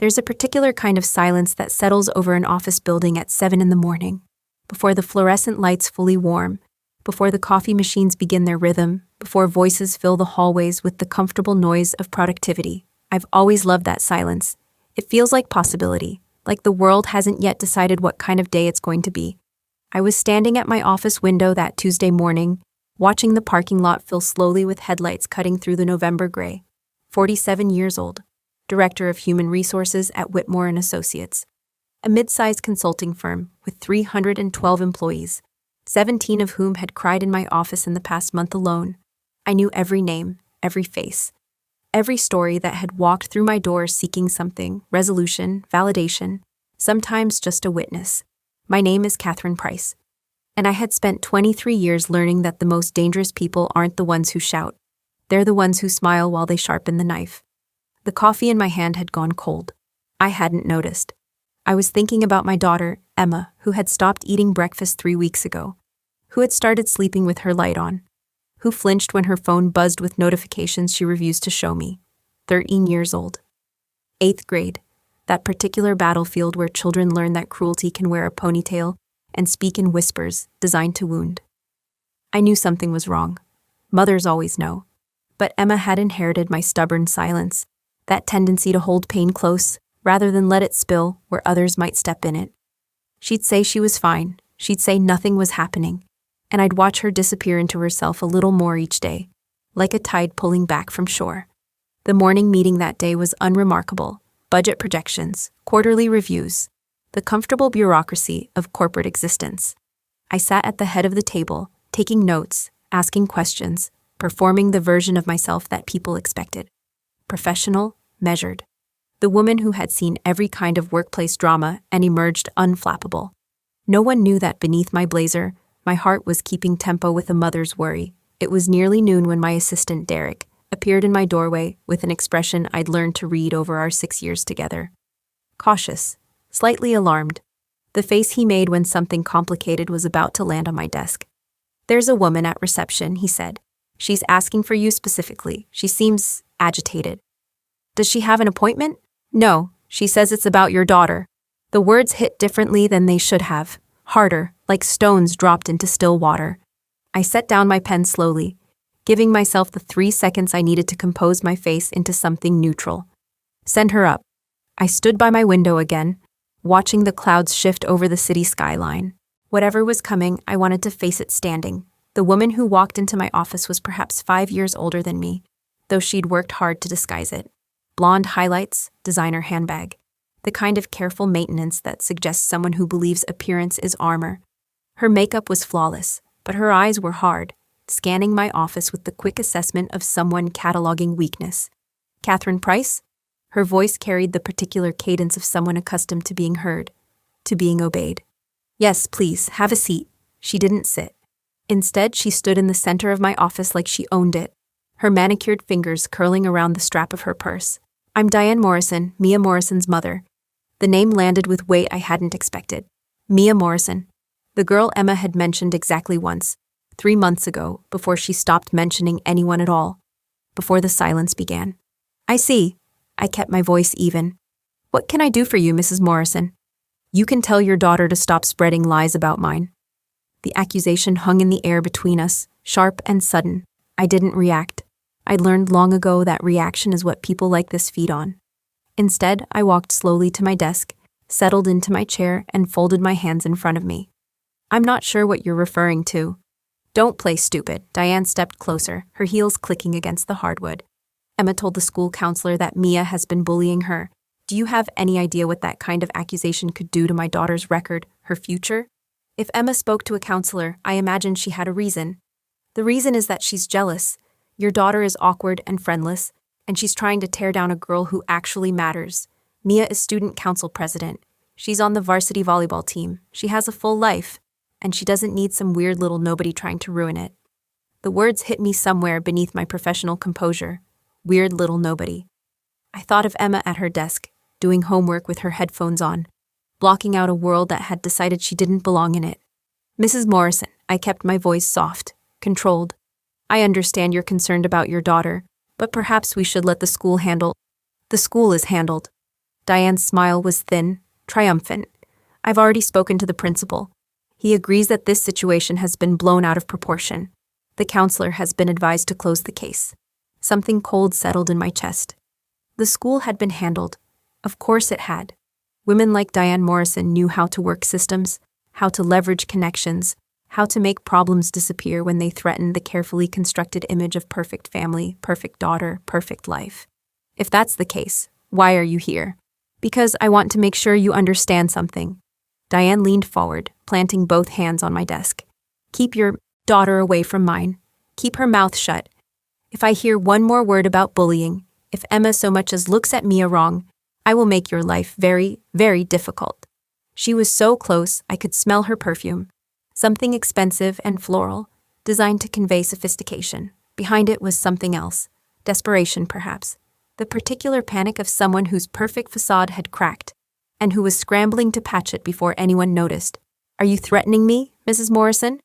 There's a particular kind of silence that settles over an office building at 7 in the morning, before the fluorescent lights fully warm, before the coffee machines begin their rhythm, before voices fill the hallways with the comfortable noise of productivity. I've always loved that silence. It feels like possibility, like the world hasn't yet decided what kind of day it's going to be. I was standing at my office window that Tuesday morning, watching the parking lot fill slowly with headlights cutting through the November gray. 47 years old, Director of Human Resources at Whitmore Associates, a mid-sized consulting firm with 312 employees, 17 of whom had cried in my office in the past month alone. I knew every name, every face, every story that had walked through my doors seeking something, resolution, validation, sometimes just a witness. My name is Catherine Price, and I had spent 23 years learning that the most dangerous people aren't the ones who shout. They're the ones who smile while they sharpen the knife. The coffee in my hand had gone cold. I hadn't noticed. I was thinking about my daughter, Emma, who had stopped eating breakfast 3 weeks ago, who had started sleeping with her light on, who flinched when her phone buzzed with notifications she refused to show me. 13 years old. 8th grade, that particular battlefield where children learn that cruelty can wear a ponytail and speak in whispers designed to wound. I knew something was wrong. Mothers always know. But Emma had inherited my stubborn silence, that tendency to hold pain close rather than let it spill where others might step in it. She'd say she was fine, she'd say nothing was happening, and I'd watch her disappear into herself a little more each day, like a tide pulling back from shore. The morning meeting that day was unremarkable. Budget projections, quarterly reviews, the comfortable bureaucracy of corporate existence. I sat at the head of the table, taking notes, asking questions, performing the version of myself that people expected. Professional, measured. The woman who had seen every kind of workplace drama and emerged unflappable. No one knew that beneath my blazer, my heart was keeping tempo with a mother's worry. It was nearly noon when my assistant, Derek, appeared in my doorway with an expression I'd learned to read over our 6 years together. Cautious, slightly alarmed, the face he made when something complicated was about to land on my desk. "There's a woman at reception," he said. "She's asking for you specifically. She seems agitated." "Does she have an appointment?" "No, she says it's about your daughter." The words hit differently than they should have, harder, like stones dropped into still water. I set down my pen slowly, giving myself the 3 seconds I needed to compose my face into something neutral. "Send her up." I stood by my window again, watching the clouds shift over the city skyline. Whatever was coming, I wanted to face it standing. The woman who walked into my office was perhaps 5 years older than me, though she'd worked hard to disguise it. Blonde highlights, designer handbag. The kind of careful maintenance that suggests someone who believes appearance is armor. Her makeup was flawless, but her eyes were hard, scanning my office with the quick assessment of someone cataloging weakness. "Catherine Price?" Her voice carried the particular cadence of someone accustomed to being heard, to being obeyed. "Yes, please, have a seat." She didn't sit. Instead, she stood in the center of my office like she owned it, her manicured fingers curling around the strap of her purse. "I'm Diane Morrison, Mia Morrison's mother." The name landed with weight I hadn't expected. Mia Morrison. The girl Emma had mentioned exactly once, 3 months ago, before she stopped mentioning anyone at all, before the silence began. "I see." I kept my voice even. "What can I do for you, Mrs. Morrison?" "You can tell your daughter to stop spreading lies about mine." The accusation hung in the air between us, sharp and sudden. I didn't react. I'd learned long ago that reaction is what people like this feed on. Instead, I walked slowly to my desk, settled into my chair, and folded my hands in front of me. "I'm not sure what you're referring to." "Don't play stupid." Diane stepped closer, her heels clicking against the hardwood. "Emma told the school counselor that Mia has been bullying her. Do you have any idea what that kind of accusation could do to my daughter's record, her future?" If Emma spoke to a counselor, I imagined she had a reason. The reason is that she's jealous. Your daughter is awkward and friendless, and she's trying to tear down a girl who actually matters. Mia is student council president. She's on the varsity volleyball team. She has a full life, and she doesn't need some weird little nobody trying to ruin it. The words hit me somewhere beneath my professional composure. Weird little nobody. I thought of Emma at her desk, doing homework with her headphones on, blocking out a world that had decided she didn't belong in it. "Mrs. Morrison," I kept my voice soft, controlled. "I understand you're concerned about your daughter, but perhaps we should let the school handle." "The school is handled." Diane's smile was thin, triumphant. I've already spoken to the principal. He agrees that this situation has been blown out of proportion. The counselor has been advised to close the case. Something cold settled in my chest. The school had been handled. Of course it had. Women like Diane Morrison knew how to work systems, how to leverage connections, how to make problems disappear when they threatened the carefully constructed image of perfect family, perfect daughter, perfect life. If that's the case, why are you here? Because I want to make sure you understand something. Diane leaned forward, planting both hands on my desk. Keep your daughter away from mine. Keep her mouth shut. If I hear one more word about bullying, if Emma so much as looks at Mia wrong, I will make your life very, very difficult. She was so close I could smell her perfume. Something expensive and floral, designed to convey sophistication. Behind it was something else. Desperation, perhaps. The particular panic of someone whose perfect facade had cracked, and who was scrambling to patch it before anyone noticed. Are you threatening me, Mrs. Morrison?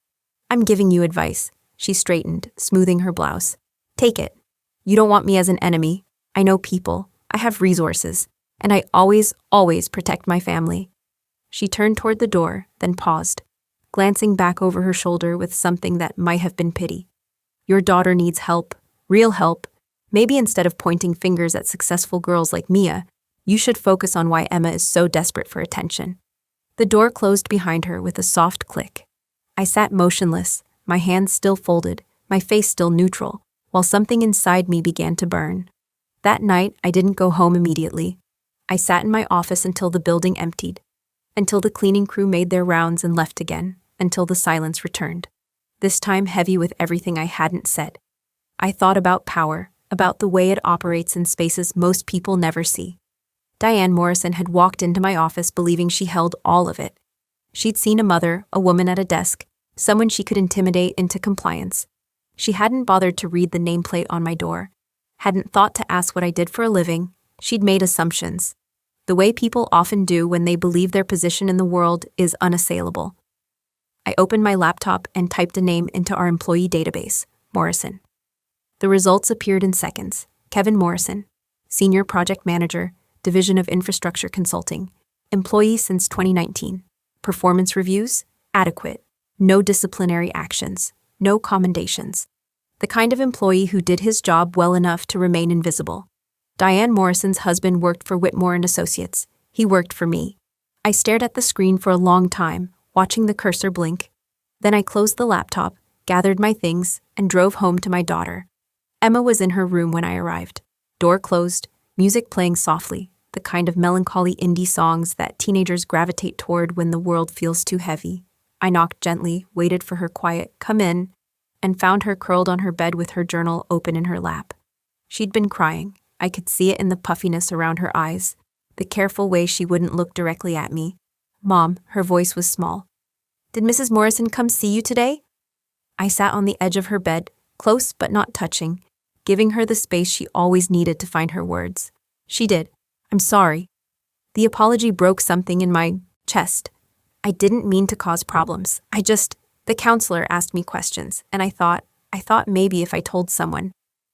I'm giving you advice. She straightened, smoothing her blouse. Take it. You don't want me as an enemy. I know people. I have resources. And I always protect my family. She turned toward the door, then paused, glancing back over her shoulder with something that might have been pity. Your daughter needs help, real help. Maybe instead of pointing fingers at successful girls like Mia, you should focus on why Emma is so desperate for attention. The door closed behind her with a soft click. I sat motionless, my hands still folded, my face still neutral, while something inside me began to burn. That night, I didn't go home immediately. I sat in my office until the building emptied, until the cleaning crew made their rounds and left again, until the silence returned. This time heavy with everything I hadn't said. I thought about power, about the way it operates in spaces most people never see. Diane Morrison had walked into my office believing she held all of it. She'd seen a mother, a woman at a desk, someone she could intimidate into compliance. She hadn't bothered to read the nameplate on my door, hadn't thought to ask what I did for a living. She'd made assumptions. The way people often do when they believe their position in the world is unassailable. I opened my laptop and typed a name into our employee database, Morrison. The results appeared in seconds. Kevin Morrison, Senior Project Manager, Division of Infrastructure Consulting, employee since 2019. Performance reviews? Adequate. No disciplinary actions. No commendations. The kind of employee who did his job well enough to remain invisible. Diane Morrison's husband worked for Whitmore Associates. He worked for me. I stared at the screen for a long time, watching the cursor blink. Then I closed the laptop, gathered my things, and drove home to my daughter. Emma was in her room when I arrived. Door closed, music playing softly, the kind of melancholy indie songs that teenagers gravitate toward when the world feels too heavy. I knocked gently, waited for her quiet "come in," and found her curled on her bed with her journal open in her lap. She'd been crying. I could see it in the puffiness around her eyes, the careful way she wouldn't look directly at me. Mom, her voice was small. Did Mrs. Morrison come see you today? I sat on the edge of her bed, close but not touching, giving her the space she always needed to find her words. She did. I'm sorry. The apology broke something in my chest. I didn't mean to cause problems. The counselor asked me questions, and I thought maybe if I told someone.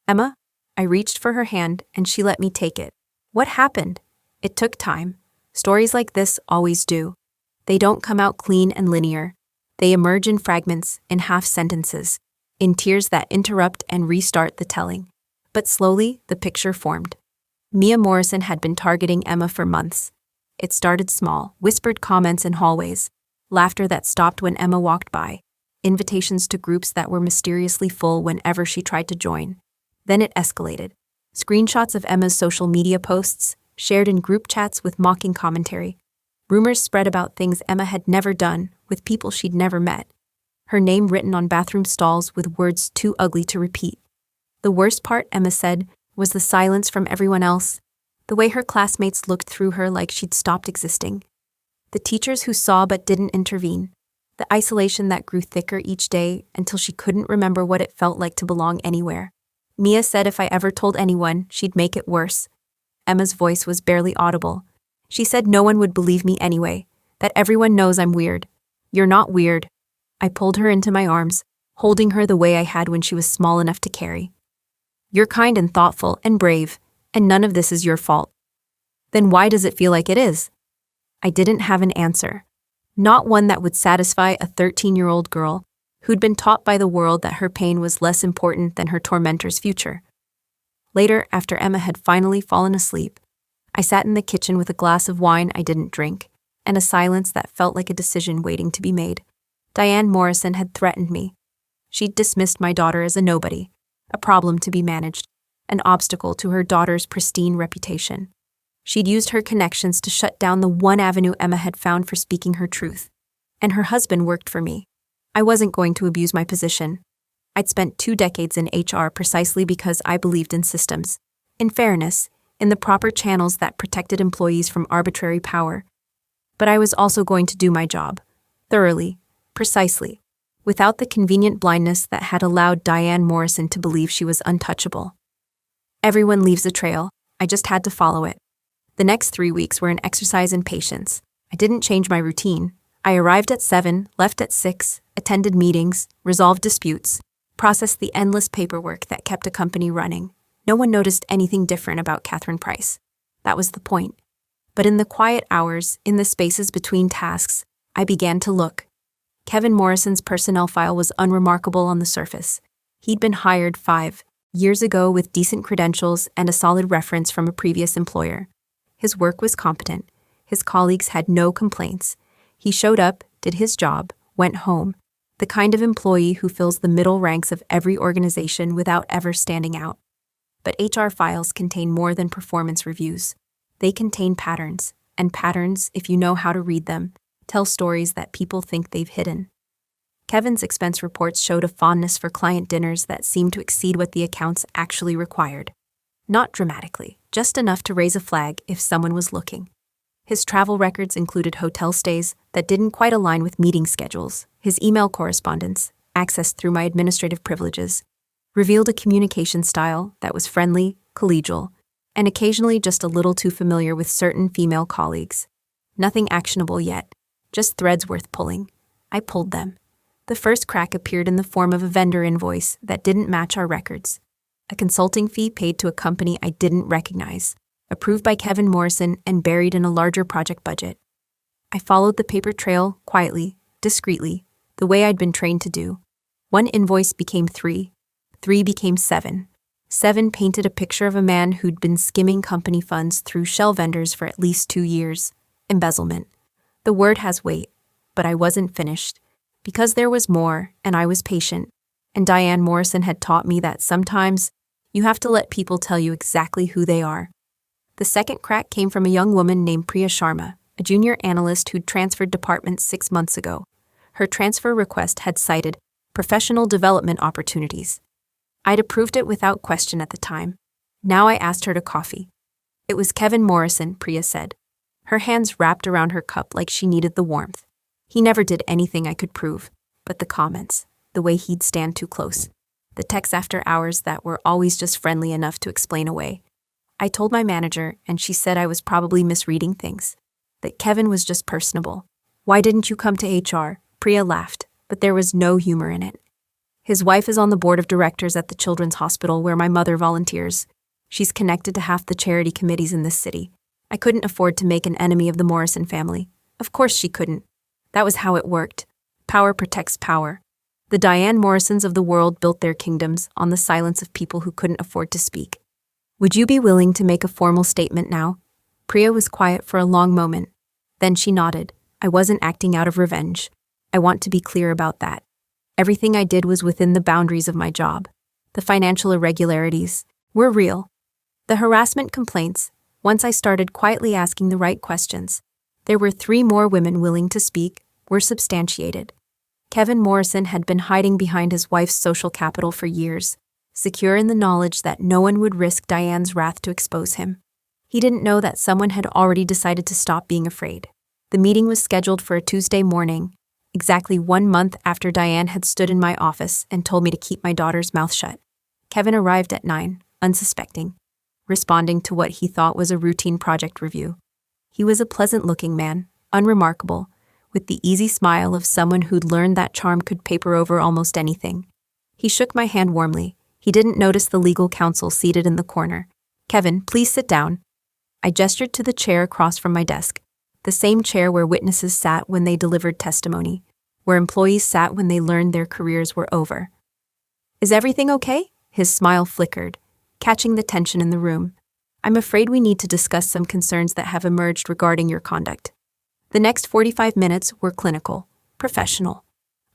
Emma? I reached for her hand, and she let me take it. What happened? It took time. Stories like this always do. They don't come out clean and linear. They emerge in fragments, in half sentences, in tears that interrupt and restart the telling. But slowly, the picture formed. Mia Morrison had been targeting Emma for months. It started small, whispered comments in hallways, laughter that stopped when Emma walked by, invitations to groups that were mysteriously full whenever she tried to join. Then it escalated. Screenshots of Emma's social media posts, shared in group chats with mocking commentary. Rumors spread about things Emma had never done, with people she'd never met. Her name written on bathroom stalls with words too ugly to repeat. The worst part, Emma said, was the silence from everyone else, the way her classmates looked through her like she'd stopped existing. The teachers who saw but didn't intervene. The isolation that grew thicker each day until she couldn't remember what it felt like to belong anywhere. Mia said if I ever told anyone, she'd make it worse. Emma's voice was barely audible. She said no one would believe me anyway, that everyone knows I'm weird. You're not weird. I pulled her into my arms, holding her the way I had when she was small enough to carry. You're kind and thoughtful and brave, and none of this is your fault. Then why does it feel like it is? I didn't have an answer. Not one that would satisfy a 13-year-old girl who'd been taught by the world that her pain was less important than her tormentor's future. Later, after Emma had finally fallen asleep, I sat in the kitchen with a glass of wine I didn't drink, and a silence that felt like a decision waiting to be made. Diane Morrison had threatened me. She'd dismissed my daughter as a nobody, a problem to be managed, an obstacle to her daughter's pristine reputation. She'd used her connections to shut down the one avenue Emma had found for speaking her truth. And her husband worked for me. I wasn't going to abuse my position. I'd spent 2 decades in HR precisely because I believed in systems, in fairness, in the proper channels that protected employees from arbitrary power. But I was also going to do my job, thoroughly, precisely, without the convenient blindness that had allowed Diane Morrison to believe she was untouchable. Everyone leaves a trail. I just had to follow it. The next 3 weeks were an exercise in patience. I didn't change my routine. I arrived at 7, left at 6, attended meetings, resolved disputes, processed the endless paperwork that kept a company running. No one noticed anything different about Catherine Price. That was the point. But in the quiet hours, in the spaces between tasks, I began to look. Kevin Morrison's personnel file was unremarkable on the surface. He'd been hired 5 years ago with decent credentials and a solid reference from a previous employer. His work was competent. His colleagues had no complaints. He showed up, did his job, went home. The kind of employee who fills the middle ranks of every organization without ever standing out. But HR files contain more than performance reviews. They contain patterns, and patterns, if you know how to read them, tell stories that people think they've hidden. Kevin's expense reports showed a fondness for client dinners that seemed to exceed what the accounts actually required. Not dramatically, just enough to raise a flag if someone was looking. His travel records included hotel stays that didn't quite align with meeting schedules. His email correspondence, accessed through my administrative privileges, revealed a communication style that was friendly, collegial, and occasionally just a little too familiar with certain female colleagues. Nothing actionable yet, just threads worth pulling. I pulled them. The first crack appeared in the form of a vendor invoice that didn't match our records. A consulting fee paid to a company I didn't recognize, approved by Kevin Morrison and buried in a larger project budget. I followed the paper trail quietly, discreetly, the way I'd been trained to do. 1 invoice became 3. 3 became 7. 7 painted a picture of a man who'd been skimming company funds through shell vendors for at least 2 years. Embezzlement. The word has weight, but I wasn't finished. Because there was more, and I was patient, and Diane Morrison had taught me that sometimes you have to let people tell you exactly who they are. The second crack came from a young woman named Priya Sharma, a junior analyst who'd transferred departments 6 months ago. Her transfer request had cited professional development opportunities. I'd approved it without question at the time. Now I asked her to coffee. It was Kevin Morrison, Priya said. Her hands wrapped around her cup like she needed the warmth. He never did anything I could prove, but the comments, the way he'd stand too close, the texts after hours that were always just friendly enough to explain away. I told my manager, and she said I was probably misreading things, that Kevin was just personable. Why didn't you come to HR? Priya laughed, but there was no humor in it. His wife is on the board of directors at the Children's Hospital where my mother volunteers. She's connected to half the charity committees in this city. I couldn't afford to make an enemy of the Morrison family. Of course she couldn't. That was how it worked. Power protects power. The Diane Morrisons of the world built their kingdoms on the silence of people who couldn't afford to speak. Would you be willing to make a formal statement now? Priya was quiet for a long moment. Then she nodded. I wasn't acting out of revenge. I want to be clear about that. Everything I did was within the boundaries of my job. The financial irregularities were real. The harassment complaints, once I started quietly asking the right questions, there were 3 more women willing to speak, were substantiated. Kevin Morrison had been hiding behind his wife's social capital for years, secure in the knowledge that no one would risk Diane's wrath to expose him. He didn't know that someone had already decided to stop being afraid. The meeting was scheduled for a Tuesday morning, exactly 1 month after Diane had stood in my office and told me to keep my daughter's mouth shut. Kevin arrived at 9, unsuspecting, responding to what he thought was a routine project review. He was a pleasant-looking man, unremarkable, with the easy smile of someone who'd learned that charm could paper over almost anything. He shook my hand warmly. He didn't notice the legal counsel seated in the corner. "Kevin, please sit down." I gestured to the chair across from my desk, the same chair where witnesses sat when they delivered testimony, where employees sat when they learned their careers were over. Is everything okay? His smile flickered, catching the tension in the room. I'm afraid we need to discuss some concerns that have emerged regarding your conduct. The next 45 minutes were clinical, professional.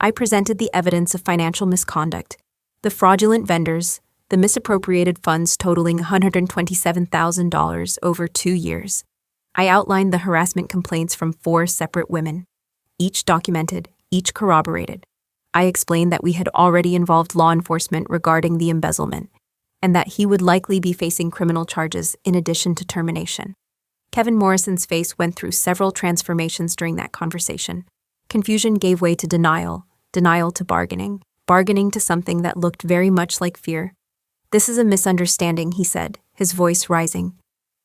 I presented the evidence of financial misconduct, the fraudulent vendors, the misappropriated funds totaling $127,000 over 2 years. I outlined the harassment complaints from 4 separate women, each documented, each corroborated. I explained that we had already involved law enforcement regarding the embezzlement, and that he would likely be facing criminal charges in addition to termination. Kevin Morrison's face went through several transformations during that conversation. Confusion gave way to denial, denial to bargaining, bargaining to something that looked very much like fear. This is a misunderstanding, he said, his voice rising.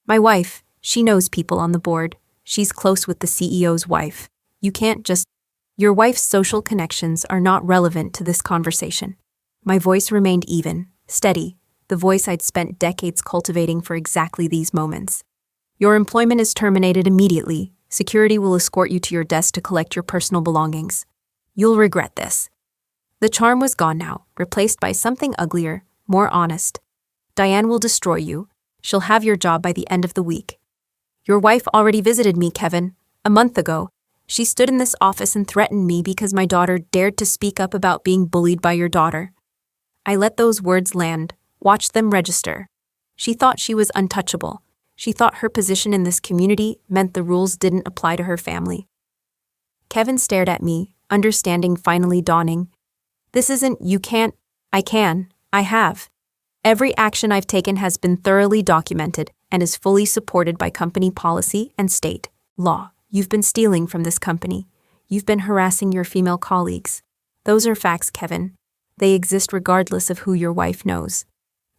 My wife, she knows people on the board. She's close with the CEO's wife. You can't just... Your wife's social connections are not relevant to this conversation. My voice remained even, steady, the voice I'd spent decades cultivating for exactly these moments. Your employment is terminated immediately. Security will escort you to your desk to collect your personal belongings. You'll regret this. The charm was gone now, replaced by something uglier, more honest. Diane will destroy you. She'll have your job by the end of the week. Your wife already visited me, Kevin, a month ago. She stood in this office and threatened me because my daughter dared to speak up about being bullied by your daughter. I let those words land, watched them register. She thought she was untouchable. She thought her position in this community meant the rules didn't apply to her family. Kevin stared at me, understanding finally dawning. This isn't you can't, I can, I have. Every action I've taken has been thoroughly documented and is fully supported by company policy and state law. You've been stealing from this company. You've been harassing your female colleagues. Those are facts, Kevin. They exist regardless of who your wife knows.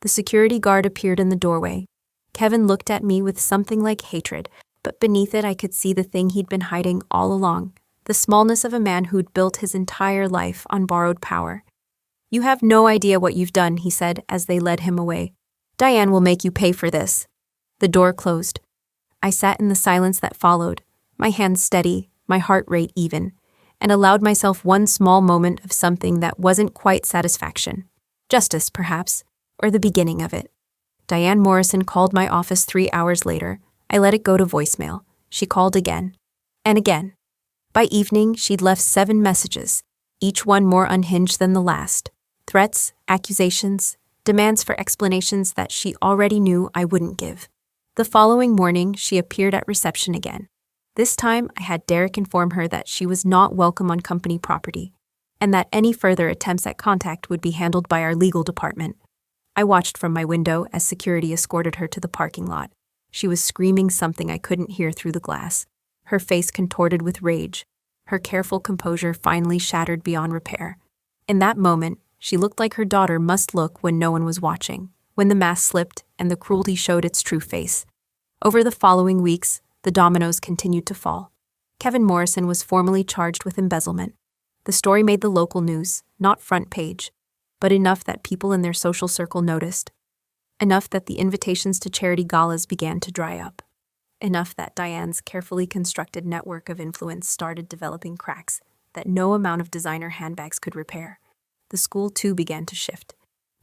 The security guard appeared in the doorway. Kevin looked at me with something like hatred, but beneath it I could see the thing he'd been hiding all along, the smallness of a man who'd built his entire life on borrowed power. You have no idea what you've done, he said as they led him away. Diane will make you pay for this. The door closed. I sat in the silence that followed, my hands steady, my heart rate even, and allowed myself one small moment of something that wasn't quite satisfaction. Justice, perhaps, or the beginning of it. Diane Morrison called my office 3 hours later. I let it go to voicemail. She called again. And again. By evening, she'd left 7 messages, each one more unhinged than the last. Threats, accusations, demands for explanations that she already knew I wouldn't give. The following morning, she appeared at reception again. This time, I had Derek inform her that she was not welcome on company property, and that any further attempts at contact would be handled by our legal department. I watched from my window as security escorted her to the parking lot. She was screaming something I couldn't hear through the glass, her face contorted with rage, her careful composure finally shattered beyond repair. In that moment, she looked like her daughter must look when no one was watching, when the mask slipped and the cruelty showed its true face. Over the following weeks, the dominoes continued to fall. Kevin Morrison was formally charged with embezzlement. The story made the local news, not front page, but enough that people in their social circle noticed. Enough that the invitations to charity galas began to dry up. Enough that Diane's carefully constructed network of influence started developing cracks that no amount of designer handbags could repair. The school too began to shift.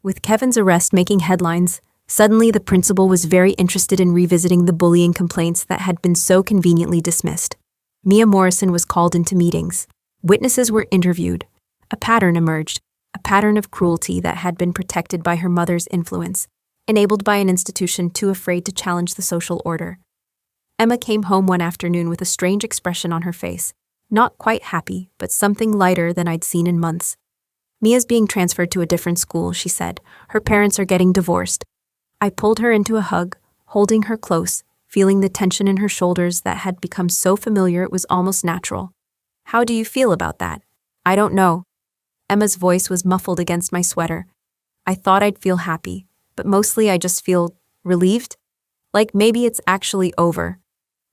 With Kevin's arrest making headlines, suddenly the principal was very interested in revisiting the bullying complaints that had been so conveniently dismissed. Mia Morrison was called into meetings. Witnesses were interviewed. A pattern emerged, a pattern of cruelty that had been protected by her mother's influence, enabled by an institution too afraid to challenge the social order. Emma came home one afternoon with a strange expression on her face, not quite happy, but something lighter than I'd seen in months. Mia's being transferred to a different school, she said. Her parents are getting divorced. I pulled her into a hug, holding her close, feeling the tension in her shoulders that had become so familiar it was almost natural. How do you feel about that? I don't know. Emma's voice was muffled against my sweater. I thought I'd feel happy, but mostly I just feel relieved. Like maybe it's actually over.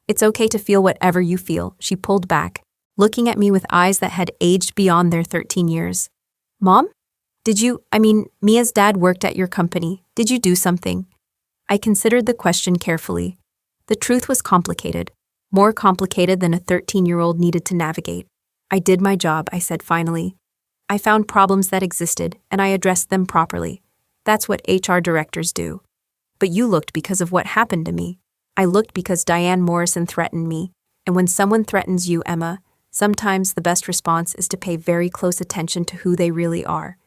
It's okay to feel whatever you feel, she pulled back, looking at me with eyes that had aged beyond their 13 years. Mom? Mia's dad worked at your company. Did you do something? I considered the question carefully. The truth was complicated, more complicated than a 13-year-old needed to navigate. I did my job, I said finally. I found problems that existed, and I addressed them properly. That's what HR directors do. But you looked because of what happened to me. I looked because Diane Morrison threatened me, and when someone threatens you, Emma, sometimes the best response is to pay very close attention to who they really are.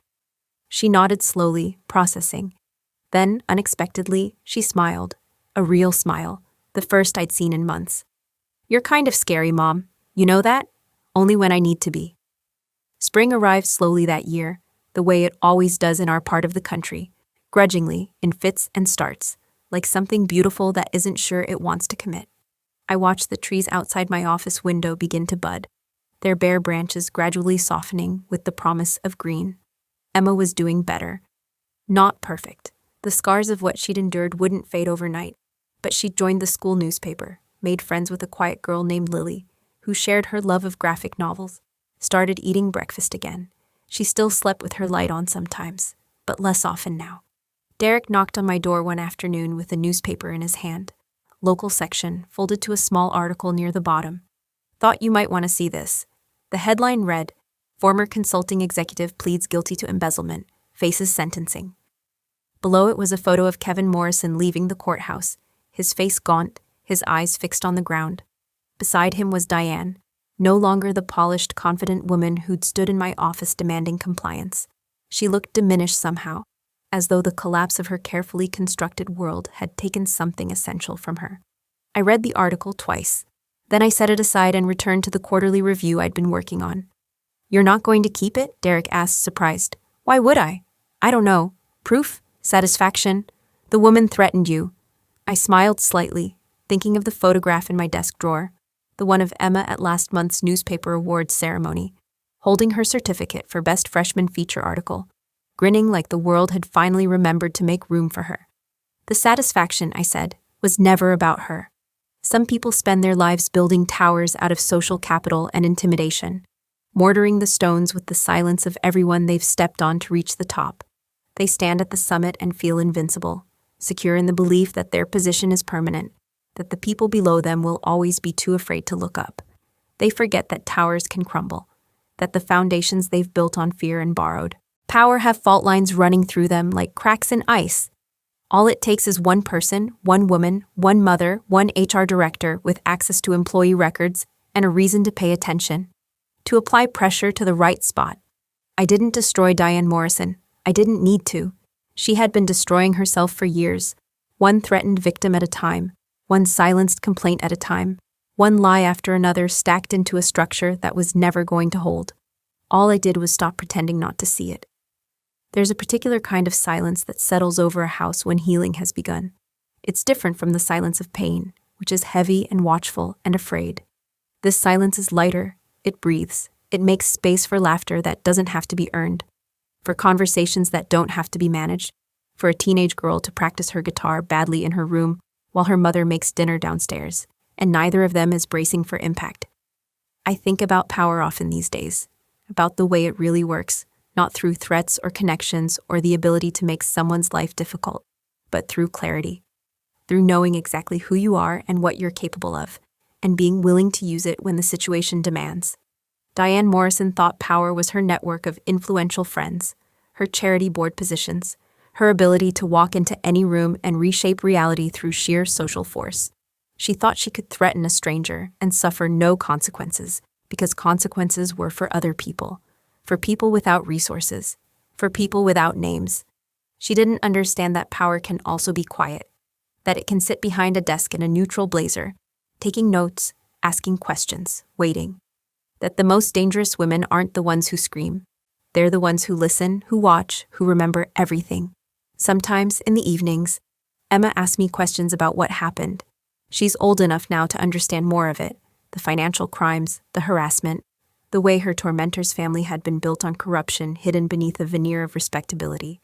She nodded slowly, processing. Then, unexpectedly, she smiled. A real smile, the first I'd seen in months. You're kind of scary, Mom. You know that? Only when I need to be. Spring arrived slowly that year, the way it always does in our part of the country, grudgingly, in fits and starts, like something beautiful that isn't sure it wants to commit. I watched the trees outside my office window begin to bud, their bare branches gradually softening with the promise of green. Emma was doing better. Not perfect. The scars of what she'd endured wouldn't fade overnight, but she'd joined the school newspaper, made friends with a quiet girl named Lily, who shared her love of graphic novels, started eating breakfast again. She still slept with her light on sometimes, but less often now. Derek knocked on my door one afternoon with a newspaper in his hand. Local section, folded to a small article near the bottom. Thought you might want to see this. The headline read, Former Consulting Executive Pleads Guilty to Embezzlement, Faces Sentencing. Below it was a photo of Kevin Morrison leaving the courthouse, his face gaunt, his eyes fixed on the ground. Beside him was Diane, no longer the polished, confident woman who'd stood in my office demanding compliance. She looked diminished somehow, as though the collapse of her carefully constructed world had taken something essential from her. I read the article twice. Then I set it aside and returned to the quarterly review I'd been working on. You're not going to keep it? Derek asked, surprised. Why would I? I don't know. Proof? Satisfaction? The woman threatened you. I smiled slightly, thinking of the photograph in my desk drawer, the one of Emma at last month's newspaper awards ceremony, holding her certificate for Best Freshman Feature Article, grinning like the world had finally remembered to make room for her. The satisfaction, I said, was never about her. Some people spend their lives building towers out of social capital and intimidation, mortaring the stones with the silence of everyone they've stepped on to reach the top. They stand at the summit and feel invincible, secure in the belief that their position is permanent, that the people below them will always be too afraid to look up. They forget that towers can crumble, that the foundations they've built on fear and borrowed power have fault lines running through them like cracks in ice. All it takes is one person, one woman, one mother, one HR director with access to employee records and a reason to pay attention, to apply pressure to the right spot. I didn't destroy Diane Morrison. I didn't need to. She had been destroying herself for years, one threatened victim at a time, one silenced complaint at a time, one lie after another stacked into a structure that was never going to hold. All I did was stop pretending not to see it. There's a particular kind of silence that settles over a house when healing has begun. It's different from the silence of pain, which is heavy and watchful and afraid. This silence is lighter, it breathes, it makes space for laughter that doesn't have to be earned, for conversations that don't have to be managed, for a teenage girl to practice her guitar badly in her room while her mother makes dinner downstairs, and neither of them is bracing for impact. I think about power often these days, about the way it really works, not through threats or connections or the ability to make someone's life difficult, but through clarity, through knowing exactly who you are and what you're capable of, and being willing to use it when the situation demands. Diane Morrison thought power was her network of influential friends, her charity board positions, her ability to walk into any room and reshape reality through sheer social force. She thought she could threaten a stranger and suffer no consequences, because consequences were for other people, for people without resources, for people without names. She didn't understand that power can also be quiet, that it can sit behind a desk in a neutral blazer, taking notes, asking questions, waiting. That the most dangerous women aren't the ones who scream. They're the ones who listen, who watch, who remember everything. Sometimes, in the evenings, Emma asks me questions about what happened. She's old enough now to understand more of it, the financial crimes, the harassment, the way her tormentor's family had been built on corruption hidden beneath a veneer of respectability.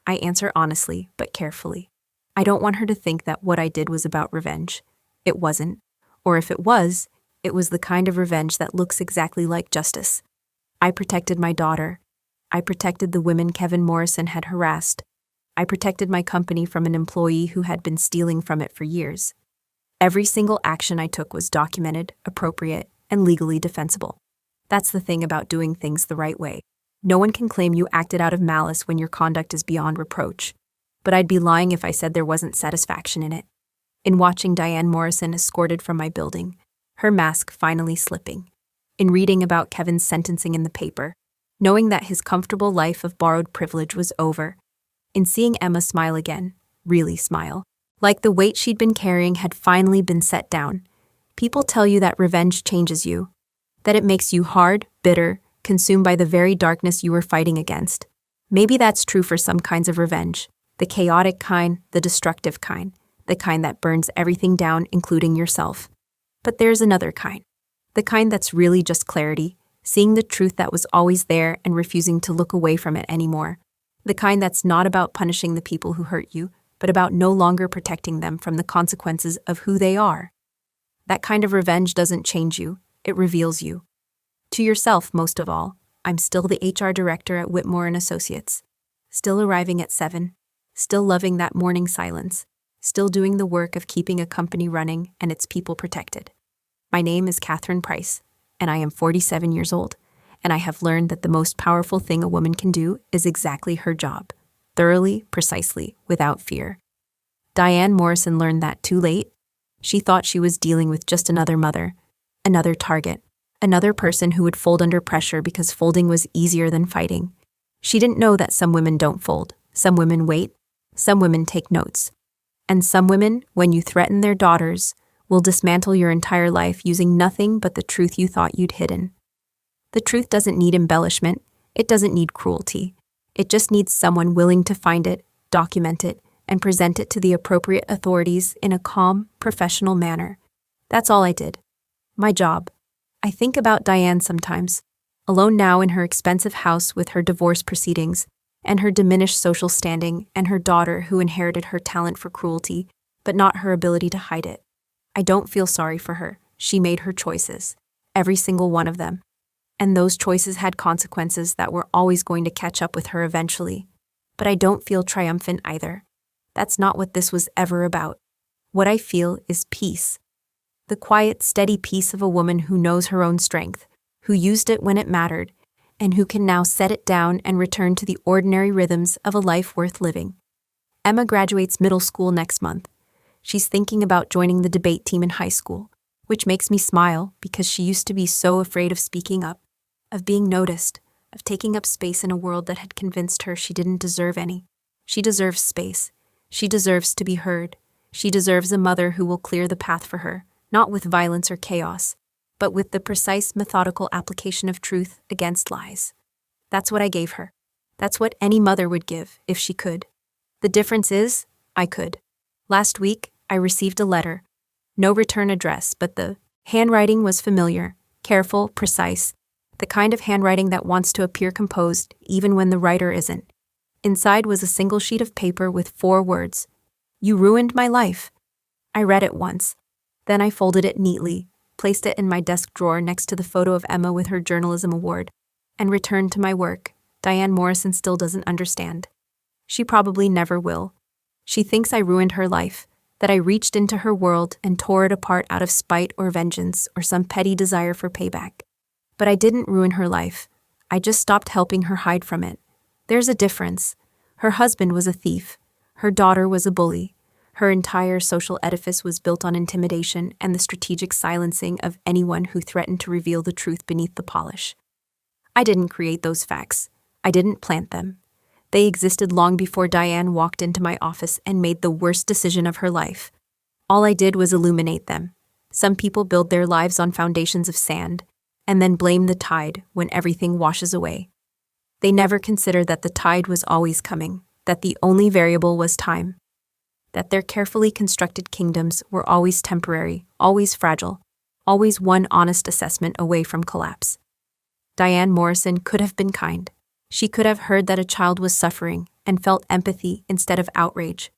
I answer honestly, but carefully. I don't want her to think that what I did was about revenge. It wasn't. Or if it was the kind of revenge that looks exactly like justice. I protected my daughter. I protected the women Kevin Morrison had harassed. I protected my company from an employee who had been stealing from it for years. Every single action I took was documented, appropriate, and legally defensible. That's the thing about doing things the right way. No one can claim you acted out of malice when your conduct is beyond reproach. But I'd be lying if I said there wasn't satisfaction in it. In watching Diane Morrison escorted from my building, her mask finally slipping. In reading about Kevin's sentencing in the paper, knowing that his comfortable life of borrowed privilege was over. In seeing Emma smile again, really smile, like the weight she'd been carrying had finally been set down. People tell you that revenge changes you, that it makes you hard, bitter, consumed by the very darkness you were fighting against. Maybe that's true for some kinds of revenge, the chaotic kind, the destructive kind, the kind that burns everything down, including yourself. But there's another kind, the kind that's really just clarity, seeing the truth that was always there and refusing to look away from it anymore. The kind that's not about punishing the people who hurt you, but about no longer protecting them from the consequences of who they are. That kind of revenge doesn't change you, it reveals you. To yourself, most of all. I'm still the HR director at Whitmore Associates, still arriving at 7, still loving that morning silence, still doing the work of keeping a company running and its people protected. My name is Catherine Price, and I am 47 years old, and I have learned that the most powerful thing a woman can do is exactly her job, thoroughly, precisely, without fear. Diane Morrison learned that too late. She thought she was dealing with just another mother, another target, another person who would fold under pressure because folding was easier than fighting. She didn't know that some women don't fold, some women wait, some women take notes. And some women, when you threaten their daughters, will dismantle your entire life using nothing but the truth you thought you'd hidden. The truth doesn't need embellishment, it doesn't need cruelty. It just needs someone willing to find it, document it, and present it to the appropriate authorities in a calm, professional manner. That's all I did. My job. I think about Diane sometimes, alone now in her expensive house with her divorce proceedings, and her diminished social standing, and her daughter who inherited her talent for cruelty, but not her ability to hide it. I don't feel sorry for her. She made her choices, every single one of them. And those choices had consequences that were always going to catch up with her eventually. But I don't feel triumphant either. That's not what this was ever about. What I feel is peace. The quiet, steady peace of a woman who knows her own strength, who used it when it mattered, and who can now set it down and return to the ordinary rhythms of a life worth living. Emma graduates middle school next month. She's thinking about joining the debate team in high school, which makes me smile because she used to be so afraid of speaking up, of being noticed, of taking up space in a world that had convinced her she didn't deserve any. She deserves space. She deserves to be heard. She deserves a mother who will clear the path for her, not with violence or chaos, but with the precise, methodical application of truth against lies. That's what I gave her. That's what any mother would give, if she could. The difference is, I could. Last week, I received a letter. No return address, but the handwriting was familiar, careful, precise, the kind of handwriting that wants to appear composed even when the writer isn't. Inside was a single sheet of paper with 4 words. "You ruined my life." I read it once. Then I folded it neatly, placed it in my desk drawer next to the photo of Emma with her journalism award, and returned to my work. Diane Morrison still doesn't understand. She probably never will. She thinks I ruined her life, that I reached into her world and tore it apart out of spite or vengeance or some petty desire for payback. But I didn't ruin her life. I just stopped helping her hide from it. There's a difference. Her husband was a thief. Her daughter was a bully. Her entire social edifice was built on intimidation and the strategic silencing of anyone who threatened to reveal the truth beneath the polish. I didn't create those facts. I didn't plant them. They existed long before Diane walked into my office and made the worst decision of her life. All I did was illuminate them. Some people build their lives on foundations of sand, and then blame the tide when everything washes away. They never consider that the tide was always coming, that the only variable was time, that their carefully constructed kingdoms were always temporary, always fragile, always one honest assessment away from collapse. Diane Morrison could have been kind. She could have heard that a child was suffering and felt empathy instead of outrage.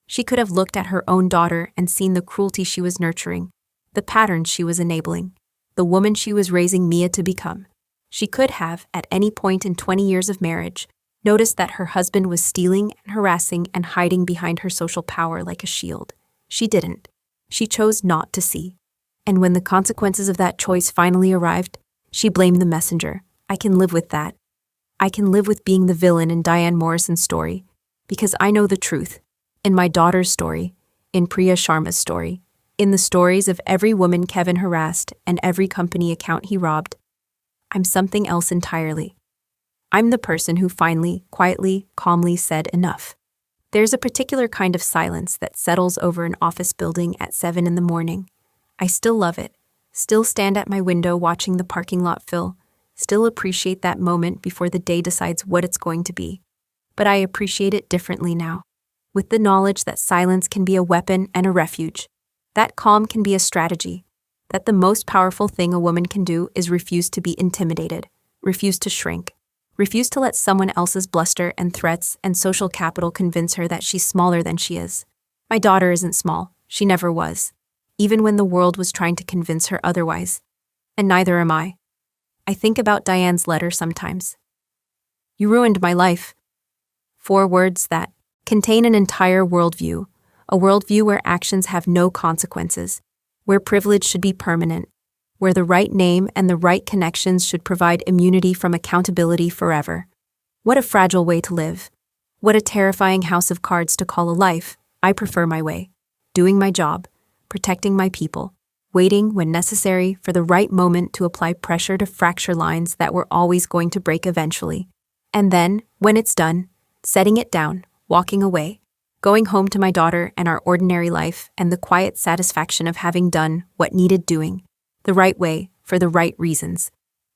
She could have looked at her own daughter and seen the cruelty she was nurturing, the patterns she was enabling, the woman she was raising Mia to become. She could have, at any point in 20 years of marriage, noticed that her husband was stealing and harassing and hiding behind her social power like a shield. She didn't. She chose not to see. And when the consequences of that choice finally arrived, she blamed the messenger. I can live with that. I can live with being the villain in Diane Morrison's story, because I know the truth. In my daughter's story, in Priya Sharma's story, in the stories of every woman Kevin harassed and every company account he robbed, I'm something else entirely. I'm the person who finally, quietly, calmly said enough. There's a particular kind of silence that settles over an office building at 7 in the morning. I still love it, still stand at my window watching the parking lot fill, still appreciate that moment before the day decides what it's going to be. But I appreciate it differently now, with the knowledge that silence can be a weapon and a refuge, that calm can be a strategy, that the most powerful thing a woman can do is refuse to be intimidated, refuse to shrink, refuse to let someone else's bluster and threats and social capital convince her that she's smaller than she is. My daughter isn't small, she never was, even when the world was trying to convince her otherwise. And neither am I. I think about Diane's letter sometimes. You ruined my life. 4 words that contain an entire worldview, a worldview where actions have no consequences, where privilege should be permanent, where the right name and the right connections should provide immunity from accountability forever. What a fragile way to live. What a terrifying house of cards to call a life. I prefer my way. Doing my job, protecting my people, waiting when necessary for the right moment to apply pressure to fracture lines that were always going to break eventually. And then, when it's done, setting it down, walking away, going home to my daughter and our ordinary life and the quiet satisfaction of having done what needed doing, the right way, for the right reasons.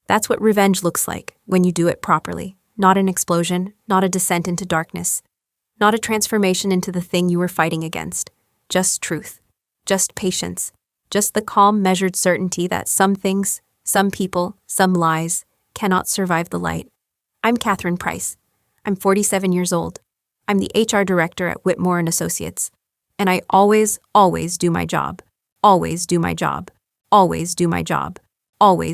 That's what revenge looks like when you do it properly. Not an explosion, not a descent into darkness, not a transformation into the thing you were fighting against. Just truth, just patience, just the calm, measured certainty that some things, some people, some lies cannot survive the light. I'm Catherine Price. I'm 47 years old. I'm the HR director at Whitmore Associates. And I always do my job. Always do my job. Always do my job. Always